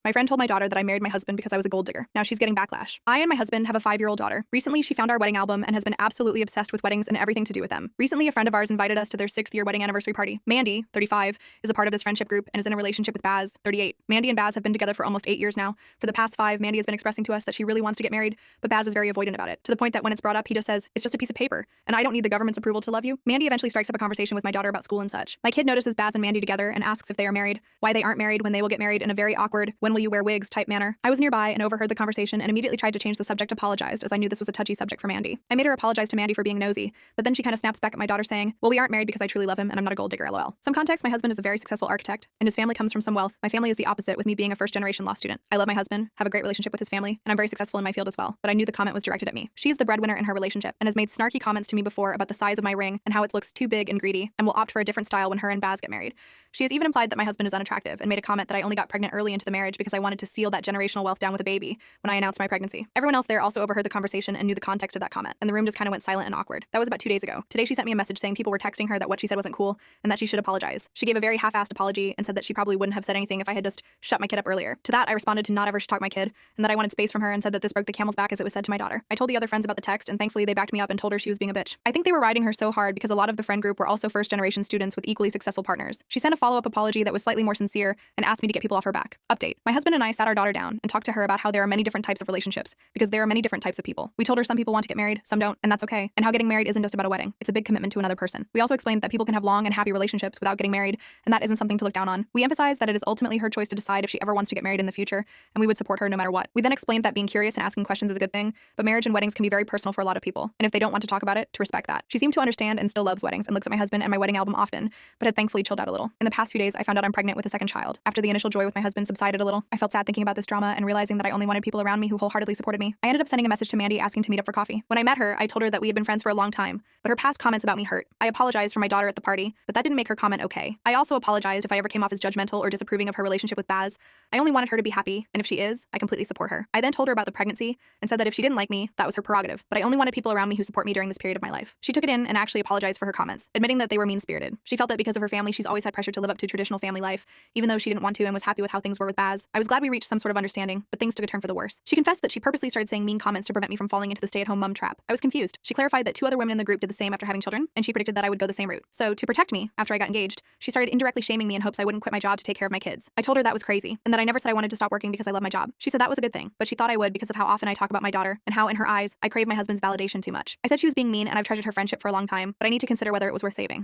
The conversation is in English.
My friend told my daughter that I married my husband because I was a gold digger. Now she's getting backlash. I and my husband have a 5-year-old daughter. Recently, she found our wedding album and has been absolutely obsessed with weddings and everything to do with them. Recently, a friend of ours invited us to their 6th-year wedding anniversary party. Mandy, 35, is a part of this friendship group and is in a relationship with Baz, 38. Mandy and Baz have been together for almost 8 years now. For the past 5, Mandy has been expressing to us that she really wants to get married, but Baz is very avoidant about it, to the point that when it's brought up, he just says, "It's just a piece of paper, and I don't need the government's approval to love you." Mandy eventually strikes up a conversation with my daughter about school and such. My kid notices Baz and Mandy together and asks if they are married, why they aren't married when they will get married in a very awkward, "when will you wear wigs" type manner. I was nearby and overheard the conversation and immediately tried to change the subject, apologized, as I knew this was a touchy subject for Mandy. I made her apologize to Mandy for being nosy, but then she kind of snaps back at my daughter saying, "Well, we aren't married because I truly love him and I'm not a gold digger, lol." Some context, my husband is a very successful architect and his family comes from some wealth. My family is the opposite, with me being a first-generation law student. I love my husband, have a great relationship with his family, and I'm very successful in my field as well, but I knew the comment was directed at me. She is the breadwinner in her relationship and has made snarky comments to me before about the size of my ring and how it looks too big and greedy and will opt for a different style when her and Baz get married. She has even implied that my husband is unattractive and made a comment that I only got pregnant early into the marriage because I wanted to seal that generational wealth down with a baby when I announced my pregnancy. Everyone else there also overheard the conversation and knew the context of that comment, and the room just kind of went silent and awkward. That was about 2 days ago. Today she sent me a message saying people were texting her that what she said wasn't cool and that she should apologize. She gave a very half-assed apology and said that she probably wouldn't have said anything if I had just shut my kid up earlier. To that, I responded to not ever talk my kid and that I wanted space from her and said that this broke the camel's back as it was said to my daughter. I told the other friends about the text and thankfully they backed me up and told her she was being a bitch. I think they were riding her so hard because a lot of the friend group were also first-generation students with equally successful partners. She sent a follow-up apology that was slightly more sincere and asked me to get people off her back. Update. My husband and I sat our daughter down and talked to her about how there are many different types of relationships because there are many different types of people. We told her some people want to get married, some don't, and that's okay, and how getting married isn't just about a wedding. It's a big commitment to another person. We also explained that people can have long and happy relationships without getting married, and that isn't something to look down on. We emphasized that it is ultimately her choice to decide if she ever wants to get married in the future, and we would support her no matter what. We then explained that being curious and asking questions is a good thing, but marriage and weddings can be very personal for a lot of people, and if they don't want to talk about it, to respect that. She seemed to understand and still loves weddings and looks at my husband and my wedding album often, but had thankfully chilled out a little. In the past few days, I found out I'm pregnant with a second child. After the initial joy with my husband subsided a little, I felt sad thinking about this drama and realizing that I only wanted people around me who wholeheartedly supported me. I ended up sending a message to Mandy asking to meet up for coffee. When I met her, I told her that we had been friends for a long time, but her past comments about me hurt. I apologized for my daughter at the party, but that didn't make her comment okay. I also apologized if I ever came off as judgmental or disapproving of her relationship with Baz. I only wanted her to be happy, and if she is, I completely support her. I then told her about the pregnancy and said that if she didn't like me, that was her prerogative, but I only wanted people around me who support me during this period of my life. She took it in and actually apologized for her comments, admitting that they were mean-spirited. She felt that because of her family, she's always had pressure to live up to traditional family life, even though she didn't want to and was happy with how things were with Baz. I was glad we reached some sort of understanding, but things took a turn for the worse. She confessed that she purposely started saying mean comments to prevent me from falling into the stay-at-home mom trap. I was confused. She clarified that 2 other women in the group did the same after having children, and she predicted that I would go the same route. So, to protect me, after I got engaged, she started indirectly shaming me in hopes I wouldn't quit my job to take care of my kids. I told her that was crazy, and that I never said I wanted to stop working because I love my job. She said that was a good thing, but she thought I would because of how often I talk about my daughter, and how, in her eyes, I crave my husband's validation too much. I said she was being mean, and I've treasured her friendship for a long time, but I need to consider whether it was worth saving.